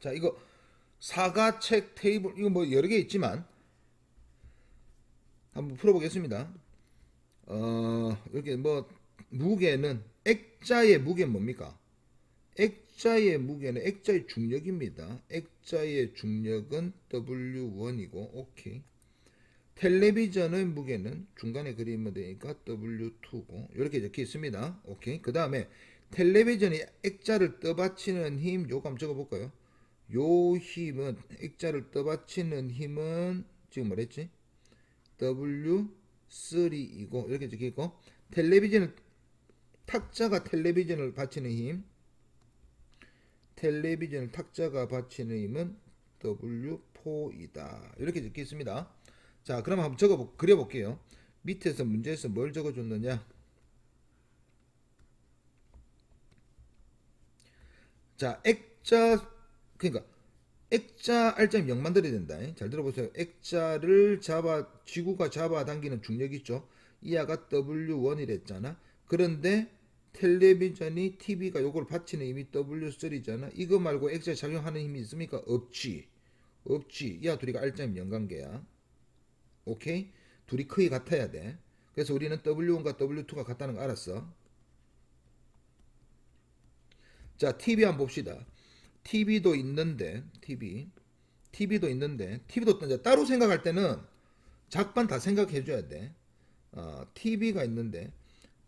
자, 이거 사가책 테이블 이거 뭐 여러 개 있지만 한번 풀어보겠습니다. 이렇게 뭐 무게는 액자의 무게는 뭡니까? 액자의 무게는 액자의 중력입니다. 액자의 중력은 W1이고 오케이. 텔레비전의 무게는 중간에 그리면 되니까 W2고 이렇게 적혀 있습니다. 오케이. 그 다음에 텔레비전이 액자를 떠받치는 힘 요거 한번 적어볼까요? 요 힘은 액자를 떠받치는 힘은 지금 뭐랬지? W3이고 이렇게 적혀 있고 텔레비전을 탁자가 텔레비전을 받치는 힘 텔레비전을 탁자가 받치는 힘은 W4이다. 이렇게 적혀 있습니다. 자, 그럼 한번 그려볼게요. 밑에서 문제에서 뭘 적어줬느냐? 자, 그러니까 액자 R점 0 만들어야 된다. 잘 들어보세요. 액자를 지구가 잡아당기는 중력이 있죠. 이하가 W1이랬잖아. 그런데 텔레비전이 TV가 요걸 받치는 힘이 W3잖아. 이거 말고 액자에 작용하는 힘이 있습니까? 없지. 이하 둘이가 R점 0 관계야. 오케이? 둘이 크기 같아야 돼. 그래서 우리는 W1과 W2가 같다는 거 알았어. 자, TV 한번 봅시다. TV도 있는데, TV도 이제 따로 생각할 때는 작반 다 생각해 줘야 돼. TV가 있는데,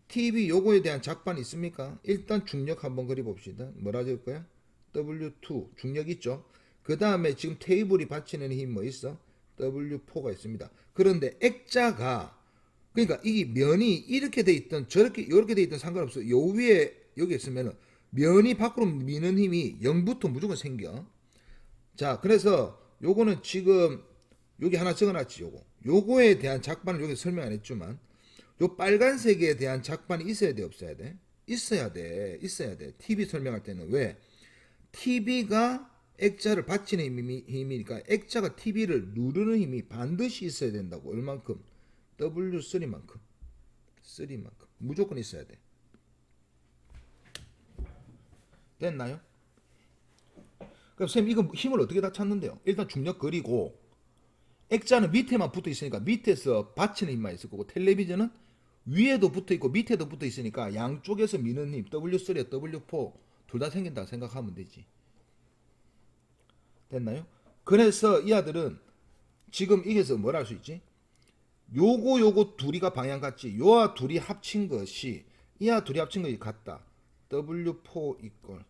TV 요거에 대한 작반이 있습니까? 일단 중력 한번 그려봅시다. 뭐라 적을 거야? W2, 중력 있죠? 그 다음에 지금 테이블이 받치는 힘 뭐 있어? W4가 있습니다. 그런데 액자가, 그러니까 이 면이 이렇게 돼 있든 저렇게, 이렇게 돼 있든 상관없어. 요 위에, 여기 있으면은 면이 밖으로 미는 힘이 0부터 무조건 생겨. 자, 그래서 요거는 지금 여기 하나 적어놨지. 요거에 대한 작반을 여기 설명 안 했지만 요 빨간색에 대한 작반이 있어야 돼, 없어야 돼? 있어야 돼. TV 설명할 때는. 왜? TV가 액자를 받치는 힘이니까 액자가 TV를 누르는 힘이 반드시 있어야 된다고. 얼만큼? W3만큼. 무조건 있어야 돼. 됐나요? 그럼 쌤 이거 힘을 어떻게 다 찾는데요? 일단 중력 그리고 액자는 밑에만 붙어 있으니까 밑에서 받치는 힘만 있을 거고 텔레비전은 위에도 붙어 있고 밑에도 붙어 있으니까 양쪽에서 미는 힘 W3와 W4 둘 다 생긴다 생각하면 되지. 됐나요? 그래서 이 아들은 지금 이게서 뭘 할 수 있지? 요거 둘이가 방향 같지. 요와 둘이 합친 것이 이와 둘이 합친 것이 같다. W4 이꼴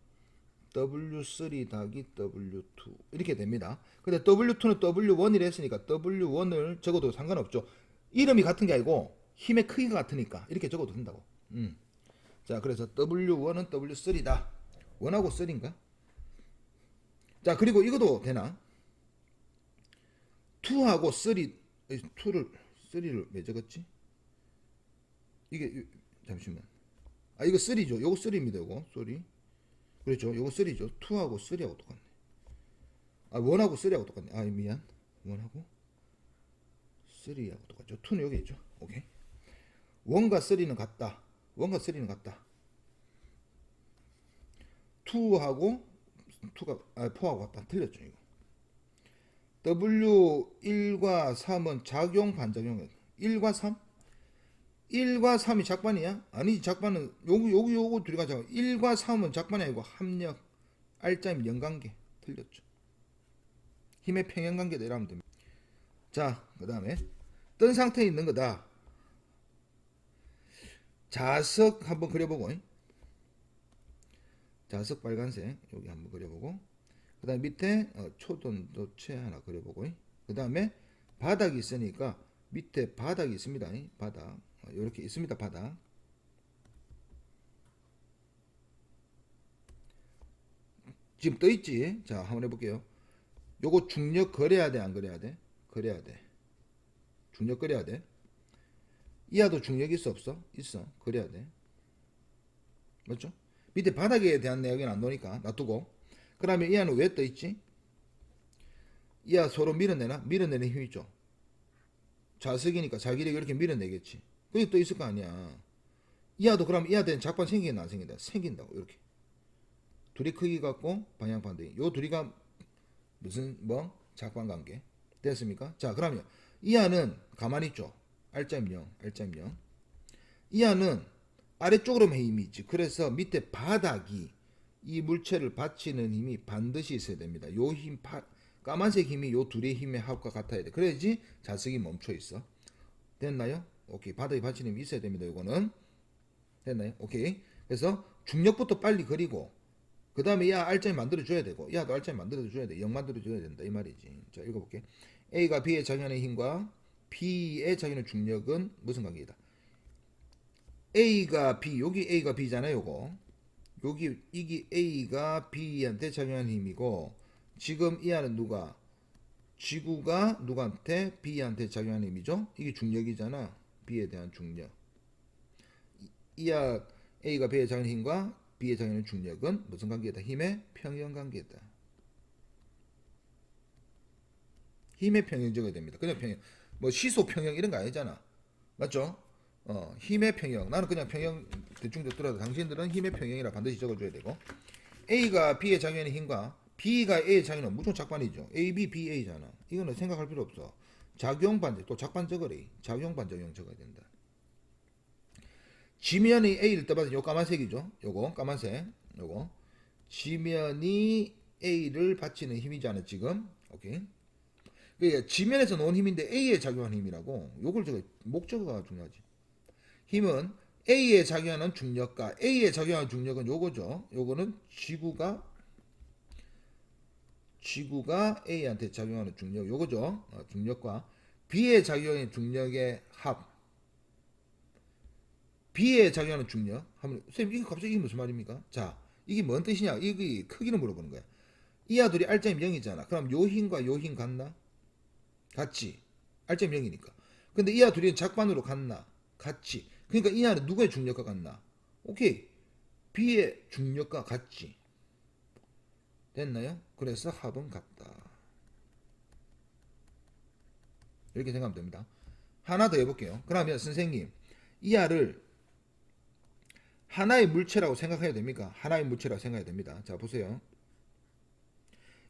W3 더하기 W2 이렇게 됩니다. 근데 W2는 W1이라 했으니까 W1을 적어도 상관없죠. 이름이 같은 게 아니고 힘의 크기가 같으니까 이렇게 적어도 된다고. 자, 그래서 W1은 W3다. 1하고 3인가? 자, 그리고 이것도 되나? 2하고 3, 3를 왜 적었지? 이게 잠시만. 이거 3죠. 요거 3입니다. 요거 3. 그렇죠. 요거 3죠. 2하고 3하고 똑같네. 1하고 3하고 똑같네. 미안. 1하고 3하고 똑같죠. 2는 여기 있죠. 오케이. 1과 3는 같다. 2하고 4하고 같다. 틀렸죠, 이거. W1과 3은 작용, 반작용. 1과 3? 1과 3이 작반이야? 아니지, 작반은 요거 둘이 가자. 1과 3은 작반이 아니고 합력, R자임 연관계. 틀렸죠. 힘의 평행관계다 이러면 됩니다. 자, 그 다음에 뜬 상태에 있는 거다. 자석 한번 그려보고, 자석 빨간색 여기 한번 그려보고, 그 다음에 밑에 초돈도체 하나 그려보고, 그 다음에 바닥이 있으니까 밑에 바닥이 있습니다. 바닥 이렇게 있습니다. 바닥. 지금 떠 있지. 자, 한번 해볼게요. 요거 중력 그려야 돼, 안 그려야 돼? 그려야 돼. 중력 그려야 돼. 이하도 중력 있어, 없어? 있어. 그려야 돼. 맞죠? 밑에 바닥에 대한 내용은 안 나오니까 놔두고. 그 다음에 이하는 왜 떠 있지? 이하 서로 밀어내는 힘 있죠. 자석이니까 자기력이 이렇게 밀어내겠지. 그게 또 있을 거 아니야. 이하도 그럼 이하 대한 작반 생기겠나 안 생긴다? 생긴다고. 이렇게 둘이 크기 같고 방향 반대. 요 둘이가 무슨 뭐 작반관계 됐습니까? 자 그러면 이하는 가만히 있죠. R.0 R.0 이하는 아래쪽으로만 힘이 있지. 그래서 밑에 바닥이 이 물체를 받치는 힘이 반드시 있어야 됩니다. 요 힘, 까만색 힘이 요 둘의 힘의 합과 같아야 돼. 그래야지 자석이 멈춰 있어. 됐나요? 오케이. 바닥에 받치는 힘이 있어야 됩니다. 요거는 됐나요? 오케이. 그래서 중력부터 빨리 그리고 그 다음에 야 R자에 만들어줘야 되고 야도 R자에 만들어줘야 돼. 0 만들어줘야 된다 이 말이지. 자 읽어볼게. A가 B에 작용하는 힘과 B에 작용하는 중력은 무슨 관계이다. A가 B 여기 A가 B잖아요. 요거 여기 이게 A가 B한테 작용하는 힘이고 지금 이 안은 누가 지구가 누구한테 B한테 작용하는 힘이죠. 이게 중력이잖아. B에 대한 중력. 이하 A가 B에 작용하는 힘과 B에 작용하는 중력은 무슨 관계다? 힘의 평형 관계다. 힘의 평형 적어야 됩니다. 그냥 평형 뭐 시소 평형 이런 거 아니잖아. 맞죠? 힘의 평형. 나는 그냥 평형 대충 적더라도 당신들은 힘의 평형이라 반드시 적어줘야 되고 A가 B에 작용하는 힘과 B가 A에 작용하는 무조건 작반이죠. A, B, B, A잖아. 이거는 생각할 필요 없어. 작용 반대 또 작반 적으래. 작용 반작용 적어야 된다. 지면이 A를 떠받은 요 까만색이죠. 요거 까만색 요거 지면이 A를 받치는 힘이잖아 지금. 오케이. 그러니까 지면에서 나온 힘인데 A에 작용하는 힘이라고. 요걸 적어 목적어가 중요하지. 힘은 A에 작용하는 중력과 A에 작용하는 중력은 요거죠. 요거는 지구가 A한테 작용하는 중력 요거죠. 중력과 B에 작용하는 중력의 합. B에 작용하는 중력. 하면 선생님 이게 갑자기 무슨 말입니까? 자 이게 뭔 뜻이냐? 이게 크기를 물어보는 거야. 이하 둘이 R점이 0이잖아. 그럼 요 힘과 요 힘 같나? 같지. R점이 0이니까. 근데 이하 둘이 작반으로 같나? 같지. 그러니까 이하는 누구의 중력과 같나? 오케이. B의 중력과 같지. 됐나요? 그래서 합은 같다. 이렇게 생각하면 됩니다. 하나 더 해볼게요. 그러면 선생님 이하를 하나의 물체라고 생각해야 됩니까? 하나의 물체라고 생각해야 됩니다. 자 보세요.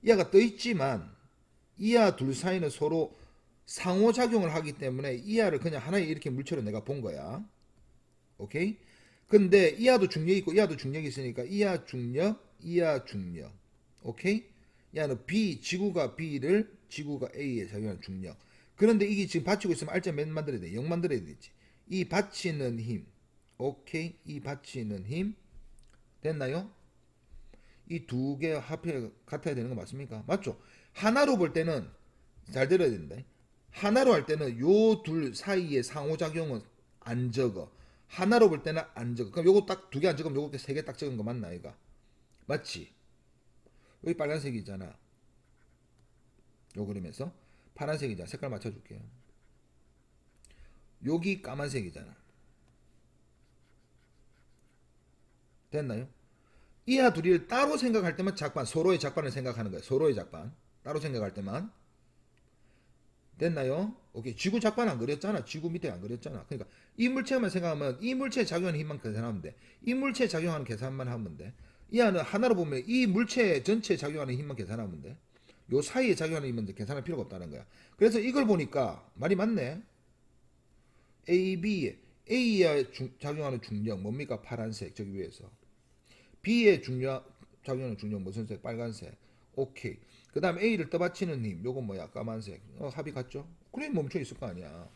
이하가 떠있지만 이하 둘 사이는 서로 상호작용을 하기 때문에 이하를 그냥 하나의 이렇게 물체로 내가 본 거야. 오케이? 근데 이하도 중력이 있고 이하도 중력이 있으니까 이하 중력, 이하 중력. 오케이? 이하는 B, 지구가 A에 작용하는 중력. 그런데 이게 지금 받치고 있으면 R자 몇 만들어야 돼? 0 만들어야 되지. 이 받치는 힘. 오케이? 이 받치는 힘. 됐나요? 이 두 개 합해 같아야 되는 거 맞습니까? 맞죠? 하나로 볼 때는 잘 들어야 된다. 하나로 할 때는 요 둘 사이의 상호작용은 안 적어. 하나로 볼 때는 안 적어. 그럼 요거 딱 두 개 안 적으면 요거 세 개 딱 적은 거 맞나 이가? 맞지? 여기 빨간색이잖아. 요 그림에서 파란색이잖아. 색깔 맞춰줄게요. 여기 까만색이잖아. 됐나요? 이하 둘이를 따로 생각할 때만 작반, 서로의 작반을 생각하는 거야. 서로의 작반. 따로 생각할 때만. 됐나요? 오케이. 지구 작반 안 그렸잖아. 지구 밑에 안 그렸잖아. 그러니까 이 물체만 생각하면 이 물체에 작용하는 힘만 계산하면 돼. 이 물체에 작용하는 계산만 하면 돼. 이 안은 하나로 보면 이 물체 전체에 작용하는 힘만 계산하면 돼. 요 사이에 작용하는 힘은 계산할 필요가 없다는 거야. 그래서 이걸 보니까 말이 맞네. A에 작용하는 중력 뭡니까? 파란색 저기 위에서. B에 작용하는 중력 무슨 색? 빨간색. 오케이. 그 다음 A를 떠받치는 힘 요건 뭐야? 까만색. 합이 같죠? 그래 멈춰 있을 거 아니야.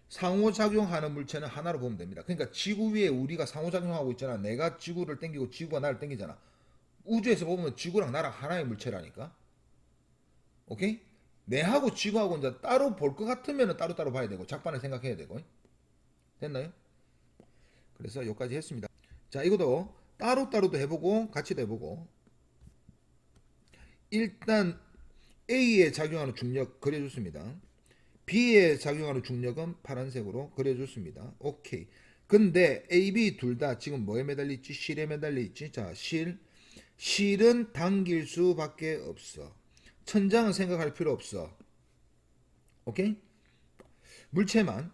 상호작용하는 물체는 하나로 보면 됩니다. 그러니까 지구 위에 우리가 상호작용하고 있잖아. 내가 지구를 당기고 지구가 나를 당기잖아. 우주에서 보면 지구랑 나랑 하나의 물체라니까. 오케이? 내하고 지구하고 이제 따로 볼 것 같으면 따로따로 봐야 되고 작반을 생각해야 되고. 됐나요? 그래서 여기까지 했습니다. 자 이것도 따로따로도 해보고 같이도 해보고. 일단 A에 작용하는 중력 그려줬습니다. B에 작용하는 중력은 파란색으로 그려줬습니다. 오케이. 근데 A, B 둘 다 지금 뭐에 매달려 있지? 실에 매달려 있지? 자, 실은 당길 수밖에 없어. 천장은 생각할 필요 없어. 오케이? 물체만.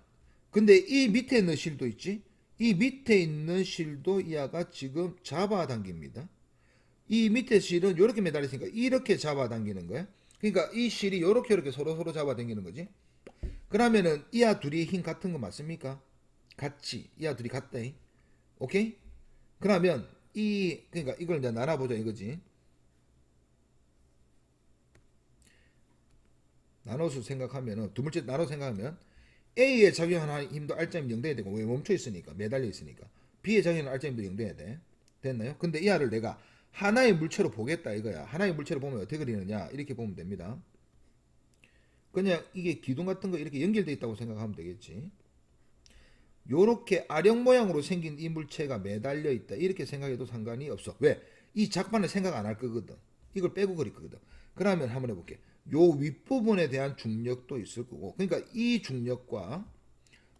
근데 이 밑에 있는 실도 있지? 이 밑에 있는 실도 이하가 지금 잡아당깁니다. 이 밑에 실은 이렇게 매달렸으니까 이렇게 잡아당기는 거야. 그러니까 이 실이 이렇게 서로 잡아당기는 거지. 그러면은 이하 둘이 힘 같은 거 맞습니까? 같지. 이하 둘이 같다. 오케이? 그러면 그러니까 이걸 이제 나눠보자 이거지. 나눠서 생각하면은 두 물체 나눠 생각하면 A에 작용하는 힘도 R점이 0 돼야 되고 왜 멈춰 있으니까 매달려 있으니까 B에 작용하는 R점도 0 돼야 돼. 됐나요? 근데 이하를 내가 하나의 물체로 보겠다 이거야. 하나의 물체로 보면 어떻게 그리느냐 이렇게 보면 됩니다. 그냥 이게 기둥 같은 거 이렇게 연결되어 있다고 생각하면 되겠지. 요렇게 아령 모양으로 생긴 이 물체가 매달려 있다 이렇게 생각해도 상관이 없어. 왜? 이 작반을 생각 안 할 거거든. 이걸 빼고 그릴 거거든. 그러면 한번 해볼게. 요 윗부분에 대한 중력도 있을 거고, 그러니까 이 중력과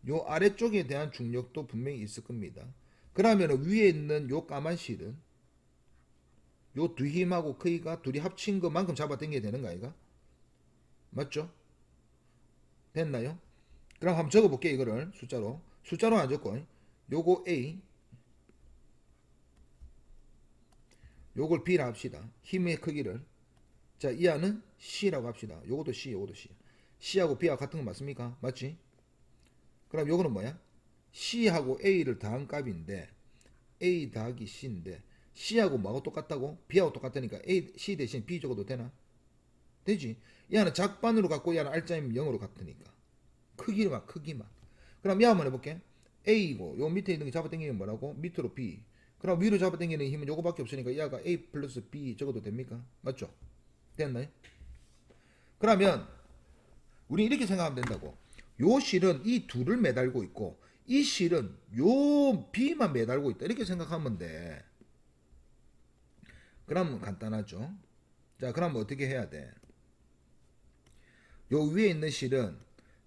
요 아래쪽에 대한 중력도 분명히 있을 겁니다. 그러면 위에 있는 요 까만 실은 요 두 힘하고 크기가 둘이 합친 것만큼 잡아당겨야 되는 거 아이가? 맞죠? 됐나요? 그럼 한번 적어볼게 이거를 숫자로 안 적고 요거 A 요걸 B라 합시다. 힘의 크기를 자 이하는 C라고 합시다. 요것도 요것도 C. C하고 B하고 같은 거 맞습니까? 맞지? 그럼 요거는 뭐야? C하고 A를 더한 값인데 A 더하기 C인데 C하고 뭐하고 똑같다고? B하고 똑같다니까 C 대신 B 적어도 되나? 되지? 얘는 작반으로 갖고 얘는 R자임 0으로 같으니까 크기만 그럼 얘 한번 해볼게. A고 요 밑에 있는 게 잡아당기는 뭐라고? 밑으로 B. 그럼 위로 잡아당기는 힘은 요거밖에 없으니까 얘가 A 플러스 B 적어도 됩니까? 맞죠? 됐나요? 그러면 우리 이렇게 생각하면 된다고. 요 실은 이 둘을 매달고 있고 이 실은 요 B만 매달고 있다 이렇게 생각하면 돼. 그럼 간단하죠. 자 그럼 어떻게 해야 돼? 요 위에 있는 실은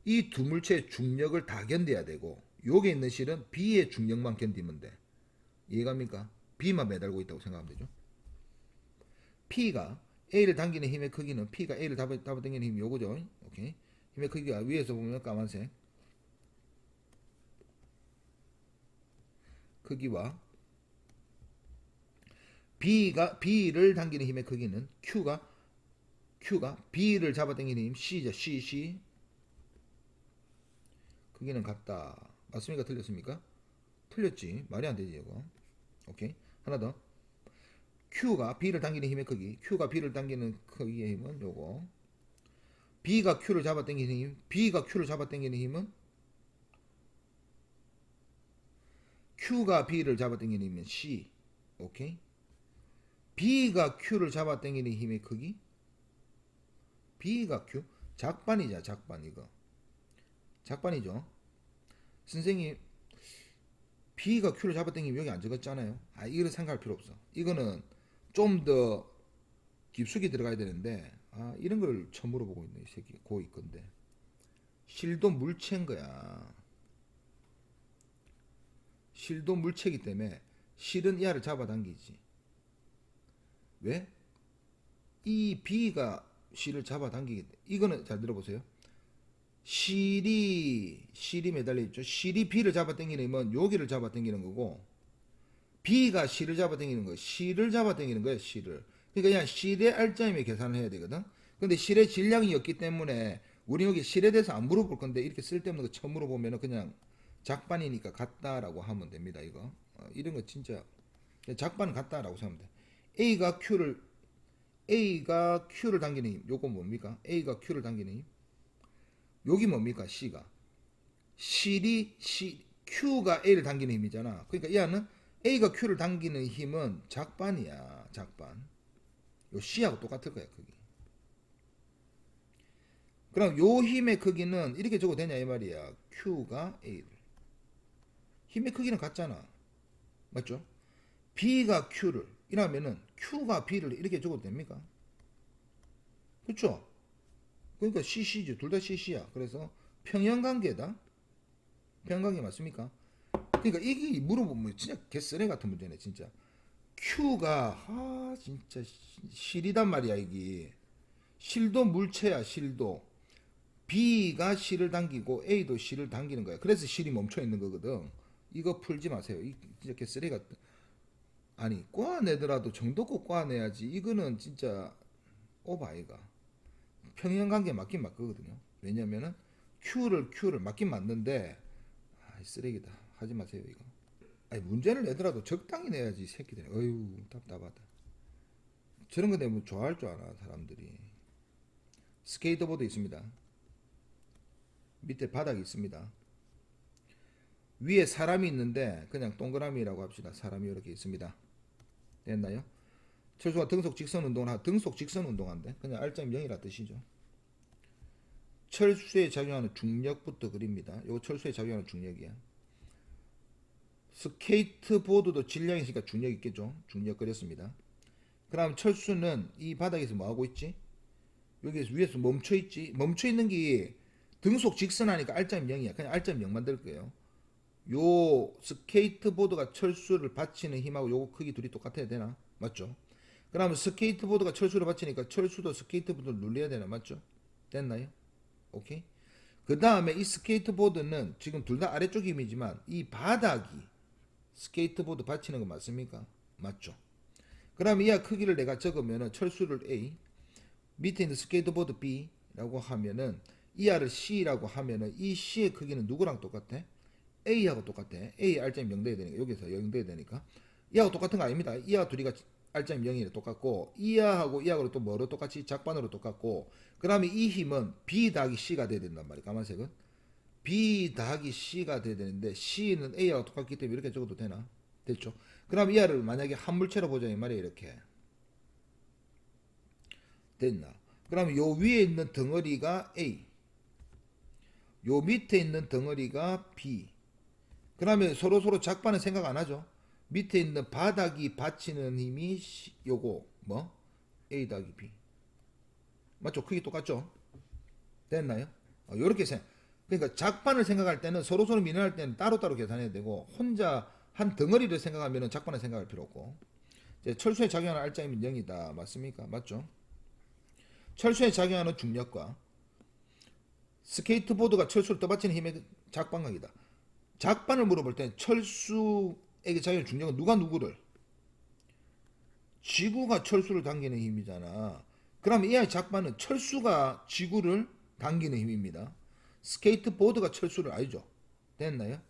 이 두 물체의 중력을 다 견뎌야 되고 여기 있는 실은 B의 중력만 견디면 돼. 이해갑니까? B만 매달고 있다고 생각하면 되죠. P가 A를 당기는 힘의 크기는 P가 A를 잡아당기는 힘이 요거죠. 오케이. 힘의 크기가 위에서 보면 까만색 크기와 B를 당기는 힘의 크기는 Q가 B를 잡아당기는 힘 C죠. C 크기는 같다. 맞습니까? 틀렸습니까? 틀렸지. 말이 안 되지 이거. 오케이. 하나 더. Q가 B를 당기는 힘의 크기. Q가 B를 당기는 크기의 힘은 요거. B가 Q를 잡아당기는 힘. B가 Q를 잡아당기는 힘은 Q가 B를 잡아당기는 힘은 C. 오케이. B가 Q를 잡아당기는 힘의 크기. B가 Q. 작반이자 작반 이거. 작반이죠. 선생님 B가 Q를 잡아당기면 여기 안 적었잖아요. 이거를 생각할 필요 없어. 이거는 좀 더 깊숙이 들어가야 되는데 이런 걸 처음 물어보고 있네 이 새끼 고2 건데. 실도 물체인 거야. 실도 물체이기 때문에 실은 이하를 잡아당기지. 왜? 이 B가 실을 잡아당기기 때문에. 이거는 잘 들어보세요. 실이 매달려 있죠. 실이 B를 잡아당기는 힘은 여기를 잡아당기는 거고 B가 C를 잡아당기는 거, C를 잡아당기는 거예요. C를. 그러니까 그냥 실의 R자임에 계산을 해야 되거든. 근데 실의 질량이 없기 때문에 우리 여기 실에 대해서 안 물어볼 건데 이렇게 쓸데없는 거 처음 물어보면 그냥 작반이니까 같다라고 하면 됩니다. 이거 이런 거 진짜 작반 같다라고 생각하면 돼. A가 Q를 당기는 힘. 요거 뭡니까? A가 Q를 당기는 힘. 여기 뭡니까? C가 Q가 A를 당기는 힘이잖아. 그러니까 얘는 A가 Q를 당기는 힘은 작반이야. 작반. 요 C하고 똑같을 거야. 크기. 그럼 요 힘의 크기는 이렇게 적어도 되냐 이 말이야. Q가 A를. 힘의 크기는 같잖아. 맞죠? B가 Q를 이러면은 Q가 B를 이렇게 적어도 됩니까? 그렇죠? 그러니까 CC죠. 둘 다 CC야. 그래서 평형관계다. 평형관계 맞습니까? 그러니까 이게 물어보면 진짜 개쓰레 같은 문제네 진짜. Q가 진짜 실이단 말이야 이게. 실도 물체야 실도. B가 C를 당기고 A도 C를 당기는 거야. 그래서 실이 멈춰 있는 거거든. 이거 풀지 마세요. 이 진짜 개쓰레 같은. 아니 꼬아내더라도 정도껏 꼬아내야지. 이거는 진짜 오바이가. 평행관계 맞긴 맞거든요. 왜냐면은 Q를 맞긴 맞는데 쓰레기다. 하지 마세요 이거. 아니 문제를 내더라도 적당히 내야지 이 새끼들. 어휴 답답하다. 저런 거 내면 좋아할 줄 알아 사람들이. 스케이트보드 있습니다. 밑에 바닥이 있습니다. 위에 사람이 있는데 그냥 동그라미라고 합시다. 사람이 이렇게 있습니다. 됐나요? 철수가 등속 직선 운동을 등속 직선 운동한데 그냥 R점 0이라 뜻이죠. 철수에 작용하는 중력부터 그립니다. 이거 철수에 작용하는 중력이야. 스케이트보드도 질량이 있으니까 중력 있겠죠. 중력 그렸습니다. 그럼 철수는 이 바닥에서 뭐 하고 있지? 여기서 위에서 멈춰 있지. 멈춰 있는 게 등속 직선하니까 R점 0이야. 그냥 R점 0 만들 거예요. 요 스케이트보드가 철수를 받치는 힘하고 요거 크기 둘이 똑같아야 되나? 맞죠? 그러면 스케이트보드가 철수를 받치니까 철수도 스케이트보드를 눌려야 되나? 맞죠? 됐나요? 오케이? 그 다음에 이 스케이트보드는 지금 둘 다 아래쪽 힘이지만 이 바닥이 스케이트보드 받치는 거 맞습니까? 맞죠? 그러면 이 크기를 내가 적으면은 철수를 A, 밑에 있는 스케이트보드 B라고 하면은 이하를 C라고 하면은 이 C의 크기는 누구랑 똑같아? A하고 똑같아. A R점이 0 돼야 되니까 여기서 0 돼야 되니까 이하고 똑같은 거 아닙니다. 이하 둘이가 R점이 0이래 똑같고 이하하고 이하고 또 뭐로 똑같이 작반으로 똑같고 그러면 이 힘은 B 더하기 C가 돼야 된단 말이야. 까만색은 B 더하기 C가 돼야 되는데 C는 A하고 똑같기 때문에 이렇게 적어도 되나? 됐죠? 그럼 이하를 만약에 한 물체로 보자 이 말이야. 이렇게 됐나? 그러면 요 위에 있는 덩어리가 A, 요 밑에 있는 덩어리가 B. 그러면 서로 작반은 생각 안 하죠. 밑에 있는 바닥이 받치는 힘이 요거 뭐 A 더하기 B 맞죠? 크기 똑같죠? 됐나요? 요렇게 생각. 그러니까 작반을 생각할 때는 서로 민원할 때는 따로따로 계산해야 되고 혼자 한 덩어리를 생각하면 작반을 생각할 필요 없고. 이제 철수에 작용하는 R자이면 0이다. 맞습니까? 맞죠? 철수에 작용하는 중력과 스케이트보드가 철수를 떠받치는 힘의 작반각이다. 작반을 물어볼 때 철수에게 작용하는 중력은 누가 누구를? 지구가 철수를 당기는 힘이잖아. 그럼 이 작반은 철수가 지구를 당기는 힘입니다. 스케이트보드가 철수를 알죠? 됐나요?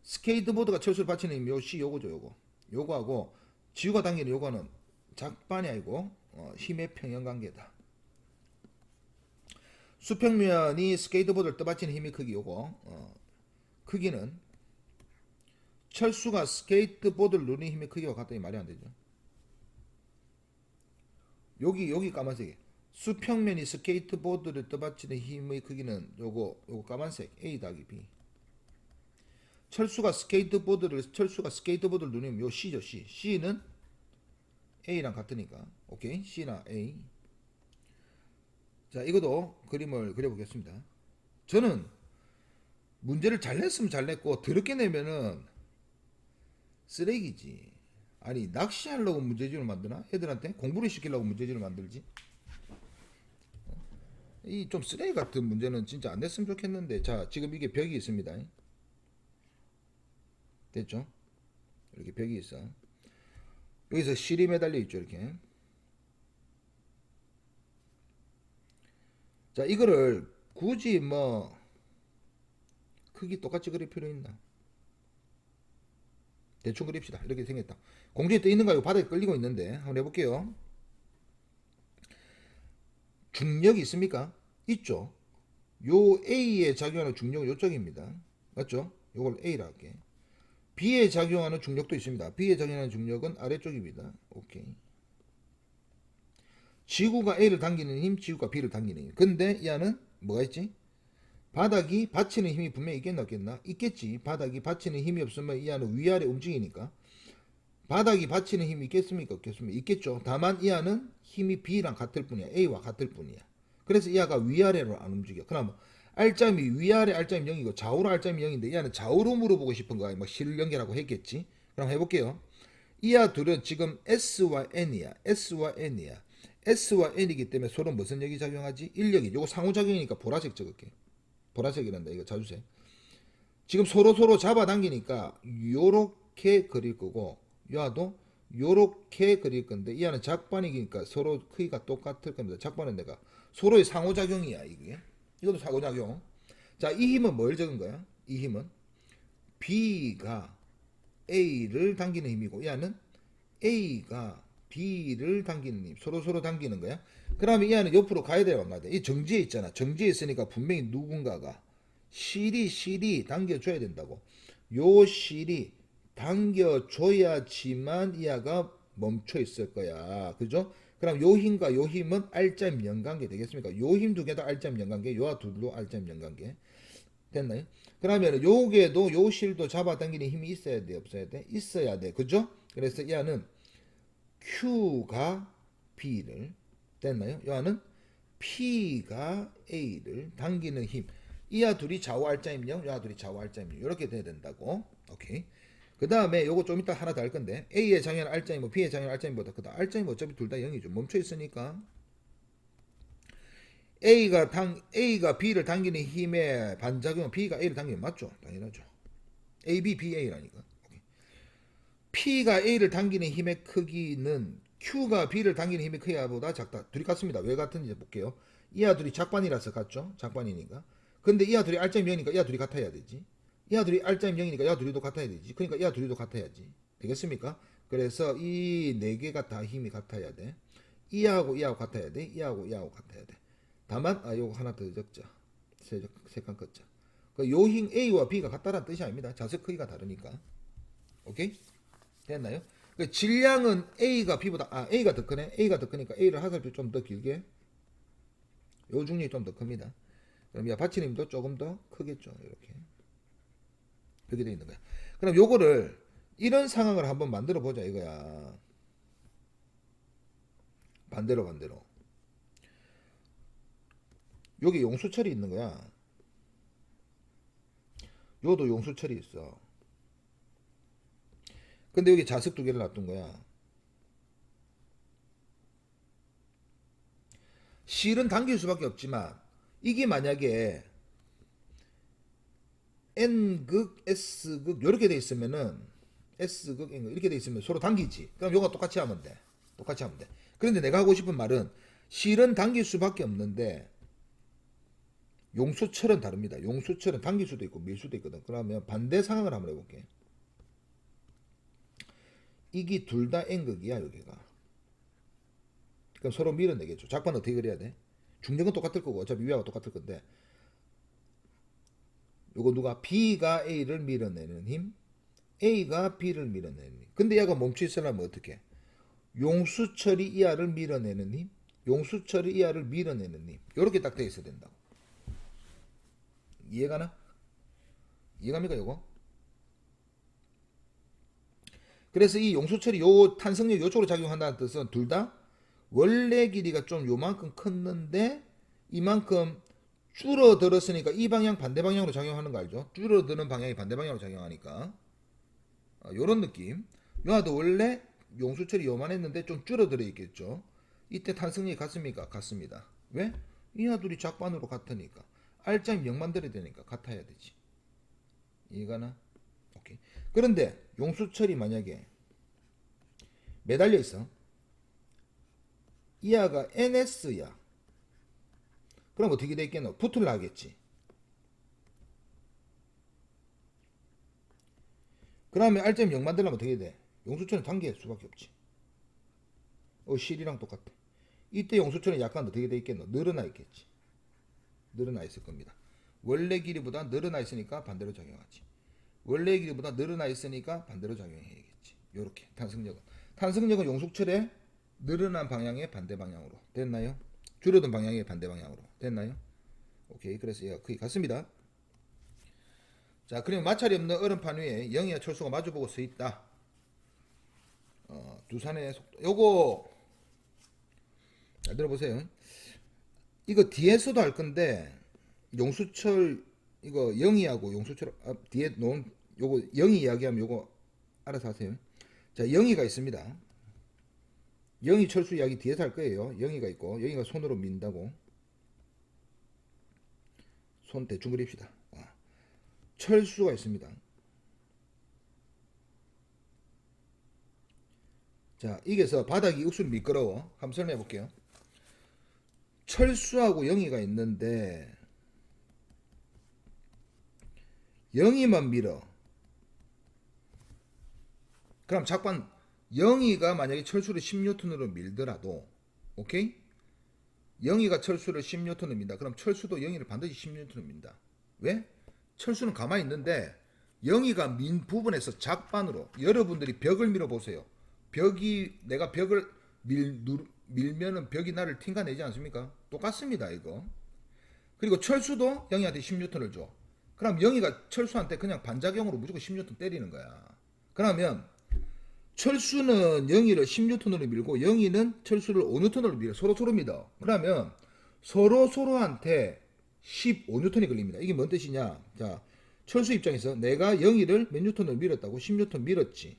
스케이트보드가 철수를 받치는 힘이 요 C 요거죠. 요거하고 지구가 당기는 요거는 작반이 아니고 힘의 평형관계다. 수평면이 스케이트보드를 떠받치는 힘의 크기 요거 크기는 철수가 스케이트보드를 누르는 힘의 크기와 같다니 말이 안 되죠. 여기 까만색이 수평면이 스케이트보드를 떠받치는 힘의 크기는 요거 까만색 A 더하기 B. 철수가 스케이트보드를 누르면 요 C죠. C는 A랑 같으니까 오케이. C나 A. 자 이것도 그림을 그려보겠습니다. 저는 문제를 잘 냈으면 잘 냈고 더럽게 내면은 쓰레기지. 아니 낚시하려고 문제집을 만드나? 애들한테 공부를 시키려고 문제집을 만들지? 이 좀 쓰레기 같은 문제는 진짜 안 냈으면 좋겠는데. 자 지금 이게 벽이 있습니다. 됐죠? 이렇게 벽이 있어. 여기서 실이 매달려 있죠. 이렇게. 자 이거를 굳이 뭐 크기 똑같이 그릴 필요 있나? 대충 그립시다. 이렇게 생겼다. 공중에 떠 있는 거 바닥에 끌리고 있는데 한번 해볼게요. 중력이 있습니까? 있죠. 요 A에 작용하는 중력은 요쪽입니다. 맞죠? 요걸 A라 할게. B에 작용하는 중력도 있습니다. B에 작용하는 중력은 아래쪽입니다. 오케이. 지구가 A를 당기는 힘, 지구가 B를 당기는 힘. 근데 이 안은 뭐가 있지? 바닥이 받치는 힘이 분명히 있겠나 없겠나? 있겠지. 바닥이 받치는 힘이 없으면 이 안은 위아래 움직이니까. 바닥이 받치는 힘이 있겠습니까? 없겠습니까? 있겠죠. 다만 이 안은 힘이 B랑 같을 뿐이야. A와 같을 뿐이야. 그래서 이 아가 위아래로 안 움직여. 그럼 R점이 위아래 R점이 0이고 좌우로 R점이 0인데 이 안은 좌우로 물어보고 싶은 거야. 뭐 실을 연결하고 했겠지. 그럼 해볼게요. 이하 둘은 지금 S와 N이야. S와 N이야. S와 N이기 때문에 서로 무슨 lực 작용하지? 인력이. 요거 상호작용이니까 보라색 적을게. 보라색이란다. 이거 자주색. 지금 서로 잡아당기니까 요렇게 그릴 거고 야도 요렇게 그릴 건데 이 안은 작반이니까 서로 크기가 똑같을 겁니다. 작반은 내가 서로의 상호작용이야 이게. 이것도 상호작용. 자, 이 힘은 뭘 적은 거야? 이 힘은 B가 A를 당기는 힘이고 이 안은 A가 B를 당기는 힘. 서로 당기는 거야. 그러면 이 안은 옆으로 가야 돼요, 안 가야 돼? 이 정지에 있잖아. 정지에 있으니까 분명히 누군가가 실이 당겨줘야 된다고. 요 실이 당겨줘야지만 이 아가 멈춰 있을 거야. 그죠? 그럼 요 힘과 요 힘은 R자 연관계 되겠습니까? 요 힘 두 개 다 R자 연관계, 요와 둘도 R자 연관계. 됐나요? 그러면 요게도 요 실도 잡아당기는 힘이 있어야 돼, 없어야 돼? 있어야 돼. 그죠? 그래서 이 안은 Q가 B를 됐나요? 이 안은 P가 A를 당기는 힘. 이하 둘이 좌우 R자임령, 이하 둘이 좌우 R자임령. 이렇게 돼야 된다고. 오케이. 그 다음에 요거 좀 이따 하나 더 할 건데 A의 장애는 R자이고 B의 장애는 R자임보다 크다. R자임 어차피 둘 다 0이죠. 멈춰 있으니까 A가 B를 당기는 힘의 반작용은 B가 A를 당기는 맞죠? 당연하죠. A, B, B, A라니까. 오케이. P가 A를 당기는 힘의 크기는 Q가 B를 당기는 힘의 크기보다 작다. 둘이 같습니다. 왜 같은지 볼게요. 이하 둘이 작반이라서 같죠? 작반이니까. 근데 이하 둘이 R자임 0이니까 이하 둘이 같아야 되지. 이하 둘이 R자임 0이니까 이하 둘이도 같아야 되지. 그러니까 이하 둘이도 같아야지. 되겠습니까? 그래서 이 네 개가 다 힘이 같아야 돼. 이하고 이하고 같아야 돼. 이하고 이하고 같아야 돼. 다만 요거 하나 더 적자. 세칸 걷자. 그 요힘 A와 B가 같다는 뜻이 아닙니다. 자석 크기가 다르니까. 오케이? 됐나요? 그 질량은 A가 B보다 A가 더 크네. A가 더 크니까 A를 하살표 좀 더 길게. 요 중력이 좀 더 큽니다. 그럼 야 받치는 힘도 조금 더 크겠죠. 이렇게. 그렇게 돼 있는 거야. 그럼 요거를 이런 상황을 한번 만들어 보자 이거야. 반대로. 여기 용수철이 있는 거야. 요도 용수철이 있어. 근데 여기 자석 두 개를 놔둔 거야. 실은 당길 수밖에 없지만 이게 만약에 N극, S극 이렇게 돼 있으면은 S극, N극 이렇게 돼 있으면 서로 당기지. 그럼 요거 똑같이 하면 돼. 그런데 내가 하고 싶은 말은 실은 당길 수밖에 없는데 용수철은 다릅니다. 용수철은 당길 수도 있고 밀 수도 있거든. 그러면 반대 상황을 한번 해볼게. 이게 둘 다 N극이야 여기가. 그럼 서로 밀어내겠죠. 작반은 어떻게 그려야 돼? 중력은 똑같을 거고 어차피 위하고 똑같을 건데 요거 누가 B가 A를 밀어내는 힘, A가 B를 밀어내는 힘. 근데 얘가 멈춰 있으려면 어떻게? 용수철이 이하를 밀어내는 힘, 용수철이 이하를 밀어내는 힘. 요렇게 딱 돼 있어야 된다고. 이해가나? 이해갑니까 요거? 그래서 이 용수철이 요 탄성력 요쪽으로 작용한다는 뜻은 둘 다 원래 길이가 좀 요만큼 컸는데 이만큼 줄어들었으니까 이 방향 반대 방향으로 작용하는 거 알죠? 줄어드는 방향이 반대 방향으로 작용하니까 요런 느낌. 요아도 원래 용수철이 요만했는데 좀 줄어들어 있겠죠. 이때 탄성력이 같습니까? 같습니다. 왜? 이하 둘이 작반으로 같으니까 R자임 0 만들어야 되니까 같아야 되지. 이해가나? 오케이. 그런데 용수철이 만약에 매달려 있어. 이하가 NS야. 그럼 어떻게 돼 있겠노? 붙을라 하겠지. 그러면 R점 0 만들려면 어떻게 돼? 용수철은 단계할 수밖에 없지. 실이랑 똑같아. 이때 용수철은 약간 어떻게 돼 있겠노? 늘어나 있겠지. 늘어나 있을 겁니다. 원래 길이보다 늘어나 있으니까 반대로 작용하지. 원래 길이보다 늘어나 있으니까 반대로 작용해야겠지. 요렇게 탄성력은 용수철의 늘어난 방향의 반대 방향으로 됐나요? 줄어든 방향의 반대 방향으로 됐나요? 오케이. 그래서 얘가 거의 같습니다. 자, 그리고 마찰이 없는 얼음판 위에 영희와 철수가 마주보고 서 있다. 두산의 속도. 요거 잘 들어보세요. 이거 뒤에서도 할 건데 용수철 이거 영희하고 용수철 뒤에 놓은 요거 영희 이야기하면 요거 알아서 하세요. 자, 영희가 있습니다. 영희 철수 이야기 뒤에서 할 거예요. 영희가 있고 영희가 손으로 민다고. 손 대충 그립시다. 철수가 있습니다. 자, 이게서 바닥이 억수로 미끄러워. 한번 설명해 볼게요. 철수하고 영희가 있는데 영희만 밀어. 그럼 작반 영희가 만약에 철수를 10N으로 밀더라도, 오케이? 영희가 철수를 10N으로 민다. 그럼 철수도 영희를 반드시 10N으로 민다. 왜? 철수는 가만히 있는데 영희가 민 부분에서 작반으로, 여러분들이 벽을 밀어 보세요. 내가 벽을 밀면은 벽이 나를 튕겨내지 않습니까? 똑같습니다, 이거. 그리고 철수도 영희한테 10N을 줘. 그럼 영희가 철수한테 그냥 반작용으로 무조건 10N 때리는 거야. 그러면 철수는 영희를 10N으로 밀고 영희는 철수를 5N으로 밀어. 서로 밀어. 그러면 서로한테 15N이 걸립니다. 이게 뭔 뜻이냐? 자, 철수 입장에서 내가 영희를 몇 N을 밀었다고? 10N 밀었지.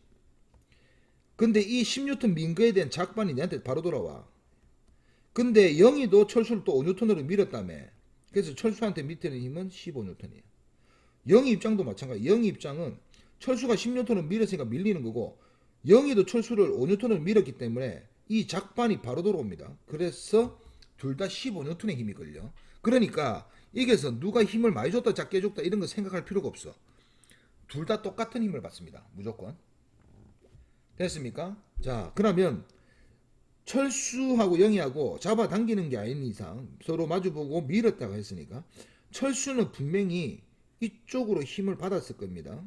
근데 이 10N 민 거에 대한 작반이 내한테 바로 돌아와. 근데 영희도 철수를 또 5N으로 밀었다며. 그래서 철수한테 밑에는 힘은 15N이에요. 영희 입장도 마찬가지. 영희 입장은 철수가 10N을 밀었으니까 밀리는 거고, 영희도 철수를 5N을 밀었기 때문에 이 작반이 바로 돌아옵니다. 그래서 둘 다 15N의 힘이 걸려. 그러니까 이게서 누가 힘을 많이 줬다 작게 줬다 이런 거 생각할 필요가 없어. 둘 다 똑같은 힘을 받습니다. 무조건. 됐습니까? 자, 그러면 철수하고 영희하고 잡아당기는 게 아닌 이상 서로 마주보고 밀었다고 했으니까 철수는 분명히 이쪽으로 힘을 받았을 겁니다.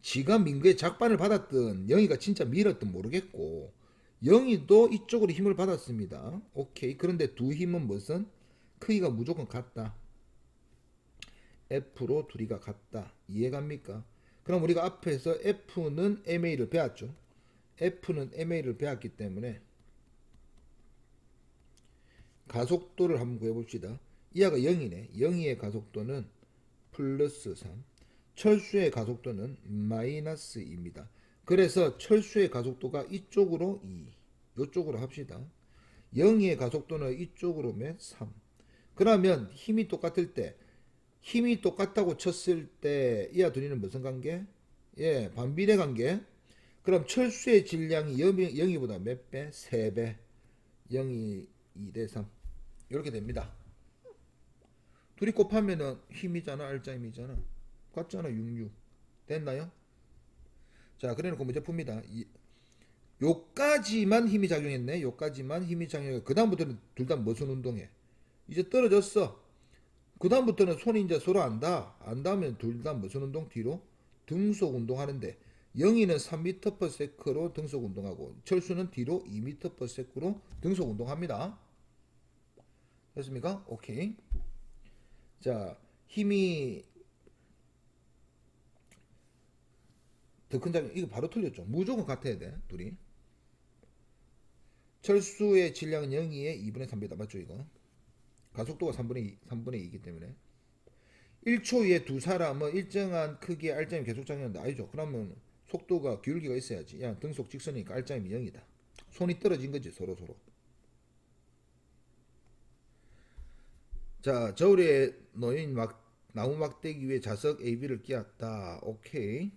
지가 민거에 작반을 받았든 영희가 진짜 밀었든 모르겠고, 영희도 이쪽으로 힘을 받았습니다. 오케이. 그런데 두 힘은 무슨? 크기가 무조건 같다. F로 둘이가 같다. 이해갑니까? 그럼 우리가 앞에서 F는 MA를 배웠죠. F는 MA를 배웠기 때문에 가속도를 한번 구해봅시다. 이하가 0이네. 영희의 가속도는 플러스 3. 철수의 가속도는 마이너스 2입니다. 그래서 철수의 가속도가 이쪽으로 2, 이쪽으로 합시다. 영희의 가속도는 이쪽으로 몇? 3. 그러면 힘이 똑같을 때, 힘이 똑같다고 쳤을 때 이하 둘이는 무슨 관계? 예, 반비례 관계. 그럼 철수의 질량이 영희보다 몇 배? 3배. 영희 2대 3. 이렇게 됩니다. 둘이 곱하면은 힘이잖아, 알짜 힘이잖아. 같잖아, 66. 됐나요? 자, 그래놓고 문제 풉니다. 요까지만 힘이 작용했네. 요까지만 힘이 작용해. 그 다음부터는 둘 다 무슨 운동해? 이제 떨어졌어. 그 다음부터는 손이 이제 서로 안 닿으면 둘 다 무슨 운동? 뒤로 등속 운동하는데, 영희는 3m/s로 등속 운동하고 철수는 뒤로 2m/s로 등속 운동합니다. 됐습니까? 오케이. 자, 힘이 더 큰 작용, 이거 바로 틀렸죠. 무조건 같아야 돼, 둘이. 철수의 질량은 0의 2분의 3배다. 맞죠, 이거? 가속도가 3분의 2이기 때문에. 1초에 두 사람은 일정한 크기의 알짜임이 계속 작용한다. 아니죠. 그러면 속도가 기울기가 있어야지. 야, 등속 직선이니까 알짜임이 0이다. 손이 떨어진 거지, 서로. 자, 저울에 놓인 나무 막대기 위에 자석 AB를 끼웠다. 오케이.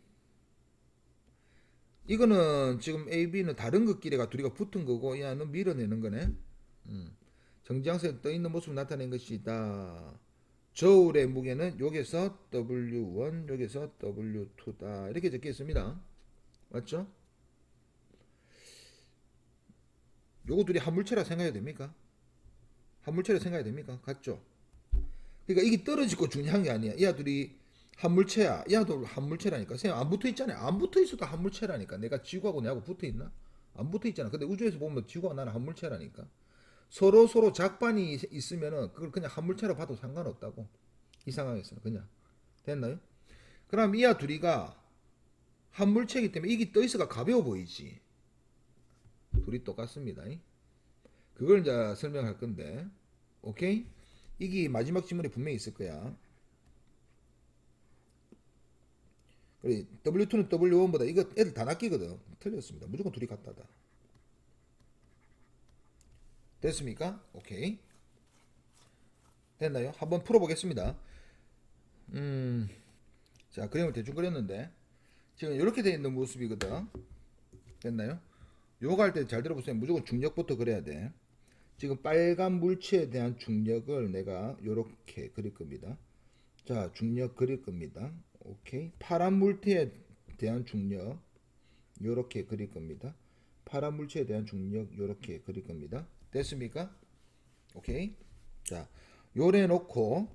이거는 지금 AB는 다른 것끼리가 둘이가 붙은 거고, 얘는 밀어내는 거네. 정지항선에 떠 있는 모습을 나타낸 것이다. 저울의 무게는 여기서 W1, 여기서 W2다. 이렇게 적혀 있습니다. 맞죠? 요거 둘이 한물체라 생각해야 됩니까? 한물체라 생각해야 됩니까? 같죠? 그러니까 이게 떨어지고 중요한 게 아니야. 야 둘이 한물체야. 야도 한물체라니까. 안 붙어 있잖아요. 안 붙어 있어도 한물체라니까. 내가 지구하고 내하고 붙어 있나? 안 붙어 있잖아. 근데 우주에서 보면 지구하고 나는 한물체라니까. 서로 작반이 있으면은 그걸 그냥 한물체로 봐도 상관없다고. 이 상황에서는 그냥. 됐나요? 그럼 이하 둘이가 한물체이기 때문에 이게 떠 있어가 가벼워 보이지. 둘이 똑같습니다. 그걸 이제 설명할 건데. 오케이? 이게 마지막 질문에 분명히 있을 거야. 그래, W2는 W1보다 이거 애들 다 낚이거든. 틀렸습니다. 무조건 둘이 같다다. 됐습니까? 오케이. 됐나요? 한번 풀어보겠습니다. 자, 그림을 대충 그렸는데 지금 이렇게 되어 있는 모습이거든. 됐나요? 요거 할 때 잘 들어보세요. 무조건 중력부터 그려야 돼. 지금 빨간 물체에 대한 중력을 내가 요렇게 그릴 겁니다. 자, 중력 그릴 겁니다. 오케이. 파란 물체에 대한 중력 요렇게 그릴 겁니다. 파란 물체에 대한 중력 요렇게 그릴 겁니다. 됐습니까? 오케이. 자, 요래 놓고